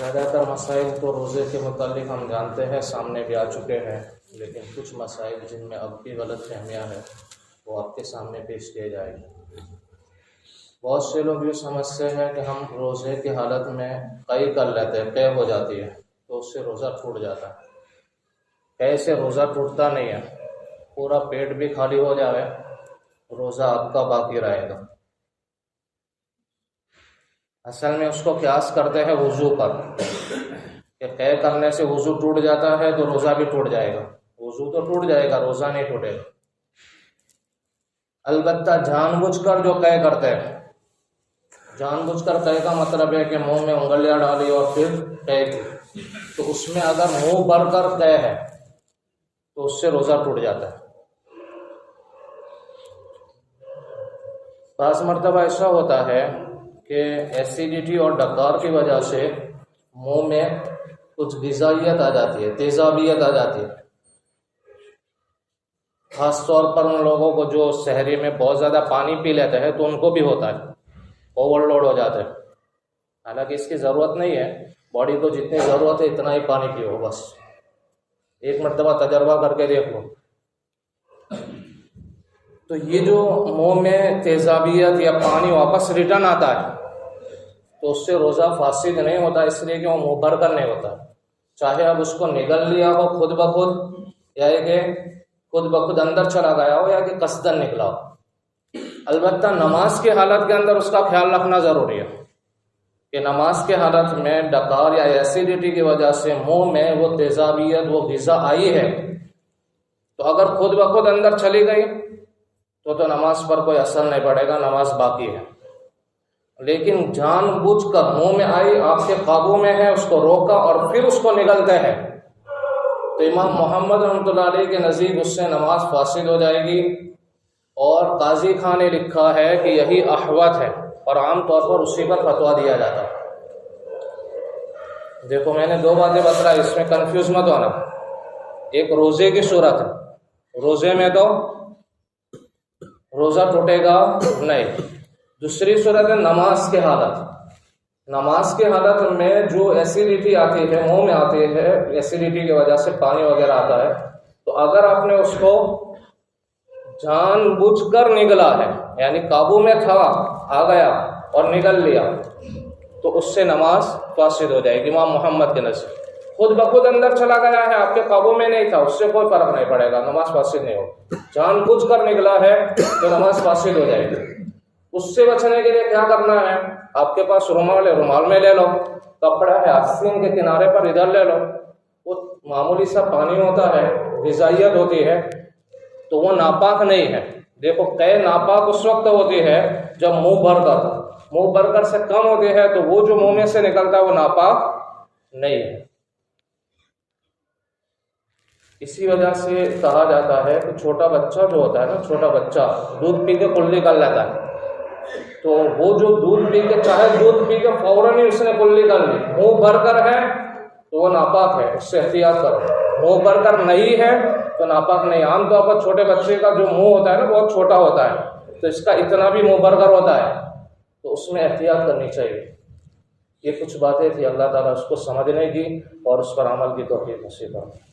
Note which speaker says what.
Speaker 1: زیادہ تر مسائل تو روزے کے متعلق ہم جانتے ہیں، سامنے بھی آ چکے ہیں، لیکن کچھ مسائل جن میں اب بھی غلط فہمیاں ہیں وہ آپ کے سامنے پیش کیے جائیں گے۔ بہت سے لوگ یہ سمجھتے ہیں کہ ہم روزے کی حالت میں قے کر لیتے ہیں، قے ہو جاتی ہے تو اس سے روزہ ٹوٹ جاتا ہے۔ قے سے روزہ ٹوٹتا نہیں ہے، پورا پیٹ بھی خالی ہو جائے روزہ آپ کا باقی رہے گا۔ اصل میں اس کو قیاس کرتے ہیں وضو پر، کہ قے کرنے سے وضو ٹوٹ جاتا ہے تو روزہ بھی ٹوٹ جائے گا۔ وضو تو ٹوٹ جائے گا، روزہ نہیں ٹوٹے گا۔ البتہ جان بوجھ کر جو قے کرتے ہیں، جان بوجھ کر قے کا مطلب ہے کہ منہ میں انگلیاں ڈالی اور پھر قے کی، تو اس میں اگر منہ بھر کر قے ہے تو اس سے روزہ ٹوٹ جاتا ہے۔ بعض مرتبہ ایسا ہوتا ہے کہ ایسیڈیٹی اور ڈکار کی وجہ سے منہ میں کچھ غذائیت آ جاتی ہے، تیزابیت آ جاتی ہے۔ خاص طور پر ان لوگوں کو جو سحری میں بہت زیادہ پانی پی لیتے ہیں تو ان کو بھی ہوتا ہے، اوور لوڈ ہو جاتے ہیں۔ حالانکہ اس کی ضرورت نہیں ہے، باڈی کو جتنی ضرورت ہے اتنا ہی پانی پیو بس۔ ایک مرتبہ تجربہ کر کے دیکھ لو۔ تو یہ جو منہ میں تیزابیت یا پانی واپس ریٹرن آتا ہے تو اس سے روزہ فاسد نہیں ہوتا، اس لیے کہ وہ منہ بھر کر نہیں ہوتا، چاہے اب اس کو نگل لیا ہو خود بخود، یا کہ خود بخود اندر چلا گیا ہو، یا کہ قصدن نکلا ہو۔ البتہ نماز کی حالت کے اندر اس کا خیال رکھنا ضروری ہے کہ نماز کے حالت میں ڈکار یا ایسیڈیٹی کی وجہ سے منہ میں وہ تیزابیت، وہ غذا آئی ہے، تو اگر خود بخود اندر چلی گئی تو نماز پر کوئی اثر نہیں پڑے گا، نماز باقی ہے۔ لیکن جان بوجھ کر منہ میں آئی، آپ کے قابو میں ہے، اس کو روکا اور پھر اس کو نگلتے ہیں، تو امام محمد رحمۃ اللہ علیہ کے نزدیک اس سے نماز فاسد ہو جائے گی۔ اور قاضی خان نے لکھا ہے کہ یہی احوط ہے، اور عام طور پر اسی پر فتویٰ دیا جاتا ہے۔ دیکھو میں نے دو باتیں بتائی، اس میں کنفیوز مت ہونا۔ ایک روزے کی صورت ہے، روزے میں تو روزہ ٹوٹے گا نہیں۔ دوسری صورت ہے نماز کے حالت۔ نماز کے حالت میں جو ایسیڈیٹی آتی ہے، منہ میں آتی ہے، ایسیڈیٹی کی وجہ سے پانی وغیرہ آتا ہے، تو اگر آپ نے اس کو جان بوجھ کر نگلا ہے، یعنی قابو میں تھا، آ گیا اور نگل لیا، تو اس سے نماز فاسد ہو جائے گی امام محمد کے نزدیک۔ خود بخود اندر چلا گیا ہے، آپ کے قابو میں نہیں تھا، اس سے کوئی فرق نہیں پڑے گا، نماز فاسد نہیں ہوگی۔ جان بوجھ کر نگلا ہے تو نماز فاسد ہو جائے گی۔ اس سے بچنے کے لیے کیا کرنا ہے؟ آپ کے پاس رومال ہے، رومال میں لے لو، کپڑا ہے آستین کے کنارے پر ادھر لے لو، وہ معمولی سا پانی ہوتا ہے، غذائیت ہوتی ہے، تو وہ ناپاک نہیں ہے۔ دیکھو قے ناپاک اس وقت ہوتی ہے جب منہ بھر کر سے کم ہوتی ہے، تو وہ جو منہ میں سے نکلتا ہے وہ ناپاک نہیں ہے۔ اسی وجہ سے کہا جاتا ہے کہ چھوٹا بچہ جو ہوتا ہے نا، چھوٹا بچہ دودھ پی کے کلی کر لیتا ہے، تو وہ جو دودھ پی کے، چاہے دودھ پی کے فوراً ہی اس نے کلی کر لی، منہ بھر کر ہے تو وہ ناپاک ہے، اس سے احتیاط کرو۔ منہ بھر کر نہیں ہے تو ناپاک نہیں۔ عام طور پر چھوٹے بچے کا جو منہ ہوتا ہے نا بہت چھوٹا ہوتا ہے، تو اس کا اتنا بھی منہ بھر کر ہوتا ہے، تو اس میں احتیاط کرنی چاہیے۔ یہ کچھ باتیں تھی، اللہ تعالیٰ اس کو سمجھنے کی اور اس پر عمل کی توفیق نصیب فرمائے۔